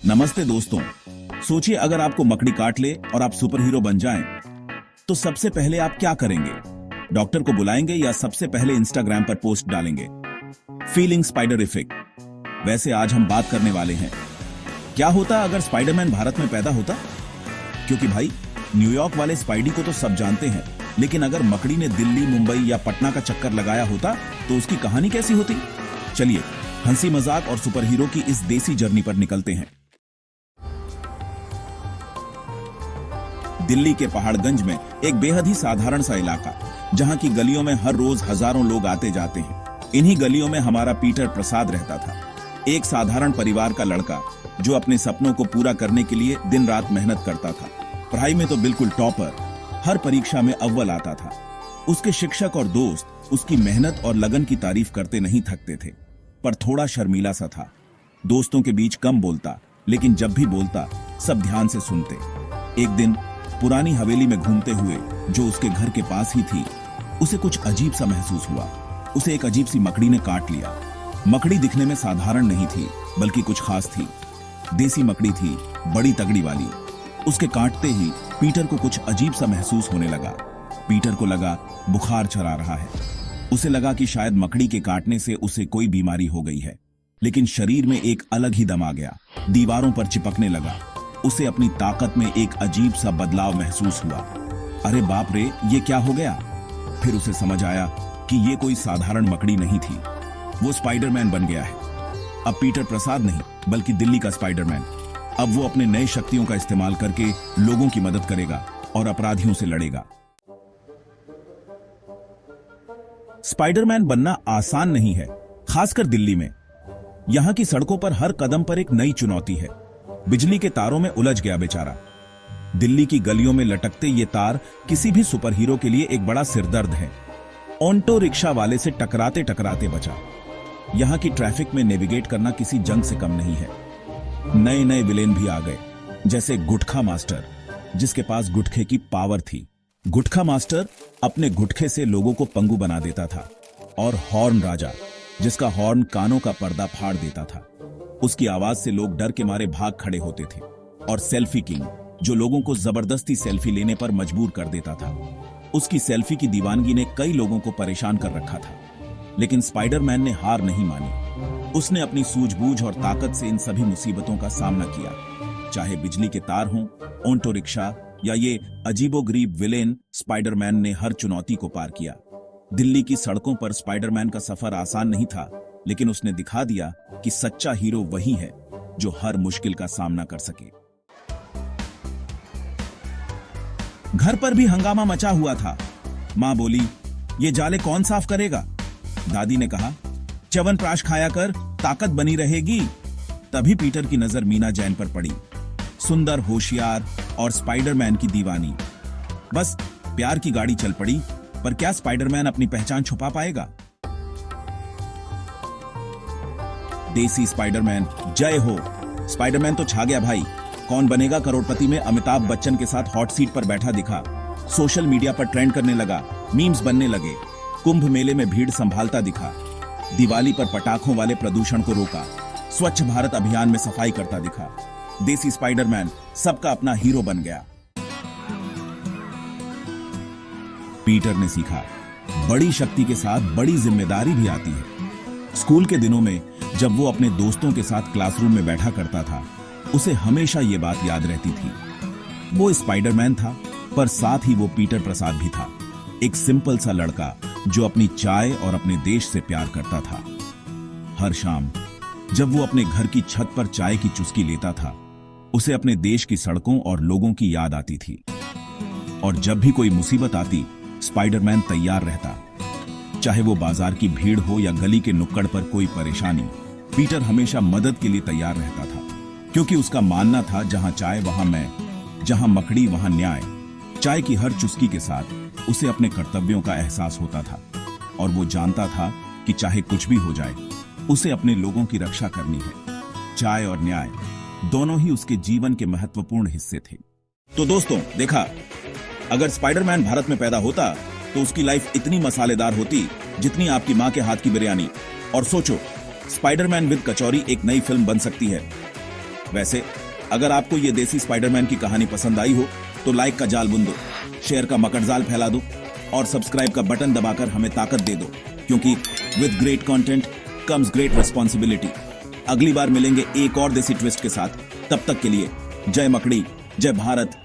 नमस्ते दोस्तों। सोचिए अगर आपको मकड़ी काट ले और आप सुपर हीरो बन जाएं, तो सबसे पहले आप क्या करेंगे? डॉक्टर को बुलाएंगे या सबसे पहले इंस्टाग्राम पर पोस्ट डालेंगे? फीलिंग स्पाइडरिफिक। वैसे आज हम बात करने वाले हैं, क्या होता अगर स्पाइडरमैन भारत में पैदा होता? क्योंकि भाई न्यूयॉर्क वाले स्पाइडी को तो सब जानते हैं, लेकिन अगर मकड़ी ने दिल्ली, मुंबई या पटना का चक्कर लगाया होता तो उसकी कहानी कैसी होती? चलिए हंसी मजाक और सुपर हीरो की इस देसी जर्नी पर निकलते हैं। दिल्ली के पहाड़गंज में एक बेहद ही साधारण सा इलाका, जहां की गलियों में हर रोज हजारों लोग आते जाते हैं। इन्हीं गलियों में हमारा पीटर प्रसाद रहता था, एक साधारण परिवार का लड़का जो अपने सपनों को पूरा करने के लिए दिन रात मेहनत करता था। पढ़ाई में तो बिल्कुल टॉपर, हर परीक्षा में अव्वल आता था। उसके शिक्षक और दोस्त उसकी मेहनत और लगन की तारीफ करते नहीं थकते थे, पर थोड़ा शर्मीला सा था। दोस्तों के बीच कम बोलता, लेकिन जब भी बोलता सब ध्यान से सुनते। एक दिन पुरानी हवेली में घूमते हुए, जो उसके घर के पास ही थी, उसे कुछ अजीब सा महसूस हुआ। उसे एक अजीब सी मकड़ी ने काट लिया। मकड़ी दिखने में साधारण नहीं थी, बल्कि कुछ खास थी। देसी मकड़ी थी, बड़ी तगड़ी वाली। उसके काटते ही पीटर को कुछ अजीब सा महसूस होने लगा। पीटर को लगा बुखार चढ़ा रहा है। उसे लगा कि शायद मकड़ी के काटने से उसे कोई बीमारी हो गई है, लेकिन शरीर में एक अलग ही दम आ गया। दीवारों पर चिपकने लगा। उसे अपनी ताकत में एक अजीब सा बदलाव महसूस हुआ। अरे बाप रे, ये क्या हो गया? फिर उसे समझ आया कि ये कोई साधारण मकड़ी नहीं थी, वो स्पाइडरमैन बन गया है। अब पीटर प्रसाद नहीं, बल्कि दिल्ली का स्पाइडरमैन। अब वो अपने नए शक्तियों का इस्तेमाल करके लोगों की मदद करेगा और अपराधियों से लड़ेगा। स्पाइडरमैन बनना आसान नहीं है, खासकर दिल्ली में। यहां की सड़कों पर हर कदम पर एक नई चुनौती है। बिजली के तारों में उलझ गया बेचारा। दिल्ली की गलियों में लटकते ये तार किसी भी सुपर हीरो के लिए एक बड़ा सिरदर्द है। ऑटो रिक्शा वाले से टकराते टकराते बचा। यहां की ट्रैफिक में नेविगेट करना किसी जंग से कम नहीं है। नए नए विलेन भी आ गए, जैसे गुटखा मास्टर, जिसके पास गुटखे की पावर थी। गुटखा मास्टर अपने गुटखे से लोगों को पंगु बना देता था। और हॉर्न राजा, जिसका हॉर्न कानों का पर्दा फाड़ देता था। उसकी आवाज से लोग डर के मारे भाग खड़े होते थे। और सेल्फी किंग, जो लोगों को जबरदस्ती सेल्फी लेने पर मजबूर कर देता था। उसकी सेल्फी की दीवानगी ने कई लोगों को परेशान कर रखा था, लेकिन स्पाइडरमैन ने हार नहीं मानी। उसने अपनी सूझबूझ और ताकत से इन सभी मुसीबतों का सामना किया। चाहे बिजली के तार हों, ऑटो रिक्शा या ये अजीबोगरीब विलेन, स्पाइडरमैन ने हर चुनौती को पार किया। दिल्ली की सड़कों पर स्पाइडरमैन का सफर आसान नहीं था, लेकिन उसने दिखा दिया कि सच्चा हीरो वही है जो हर मुश्किल का सामना कर सके। घर पर भी हंगामा मचा हुआ था। मां बोली, ये जाले कौन साफ करेगा? दादी ने कहा, च्यवनप्राश खाया कर, ताकत बनी रहेगी। तभी पीटर की नजर मीना जैन पर पड़ी। सुंदर, होशियार और स्पाइडरमैन की दीवानी। बस प्यार की गाड़ी चल पड़ी, पर क्या स्पाइडरमैन अपनी पहचान छुपा पाएगा? देसी स्पाइडरमैन जय हो। स्पाइडरमैन तो छा गया भाई। कौन बनेगा करोड़पति में अमिताभ बच्चन के साथ हॉट सीट पर बैठा दिखा। सोशल मीडिया पर ट्रेंड करने लगा, मीम्स बनने लगे। कुंभ मेले में भीड़ संभालता दिखा। दिवाली पर पटाखों वाले प्रदूषण को रोका। स्वच्छ भारत अभियान में सफाई करता दिखा। देसी स्पाइडरमैन सबका अपना हीरो बन गया। पीटर ने सीखा, बड़ी शक्ति के साथ बड़ी जिम्मेदारी भी आती है। स्कूल के दिनों में जब वो अपने दोस्तों के साथ क्लासरूम में बैठा करता था, उसे हमेशा ये बात याद रहती थी। वो स्पाइडरमैन था, पर साथ ही वो पीटर प्रसाद भी था। एक सिंपल सा लड़का जो अपनी चाय और अपने देश से प्यार करता था। हर शाम जब वो अपने घर की छत पर चाय की चुस्की लेता था, उसे अपने देश की सड़कों और लोगों की याद आती थी। और जब भी कोई मुसीबत आती, स्पाइडरमैन तैयार रहता। चाहे वो बाजार की भीड़ हो या गली के नुक्कड़ पर कोई परेशानी, पीटर हमेशा मदद के लिए तैयार रहता था। क्योंकि उसका मानना था, जहां चाय वहां मैं, जहां मकड़ी वहां न्याय। चाय की हर चुस्की के साथ उसे अपने कर्तव्यों का एहसास होता था। और वो जानता था कि चाहे कुछ भी हो जाए, उसे अपने लोगों की रक्षा करनी है। चाय और न्याय दोनों ही उसके जीवन के महत्वपूर्ण हिस्से थे। तो दोस्तों, देखा, अगर स्पाइडरमैन भारत में पैदा होता तो उसकी लाइफ इतनी मसालेदार होती जितनी आपकी मां के हाथ की बिरयानी। और सोचो, स्पाइडरमैन विद कचौरी एक नई फिल्म बन सकती है। वैसे अगर आपको ये देसी स्पाइडरमैन की कहानी पसंद आई हो तो लाइक का जाल बुन दो, शेयर का मकड़जाल फैला दो और सब्सक्राइब का बटन दबाकर हमें ताकत दे दो, क्योंकि with great content comes great responsibility. अगली बार मिलेंगे एक और देसी ट्विस्ट के साथ। तब तक के लिए जय मकड़ी, जय भारत,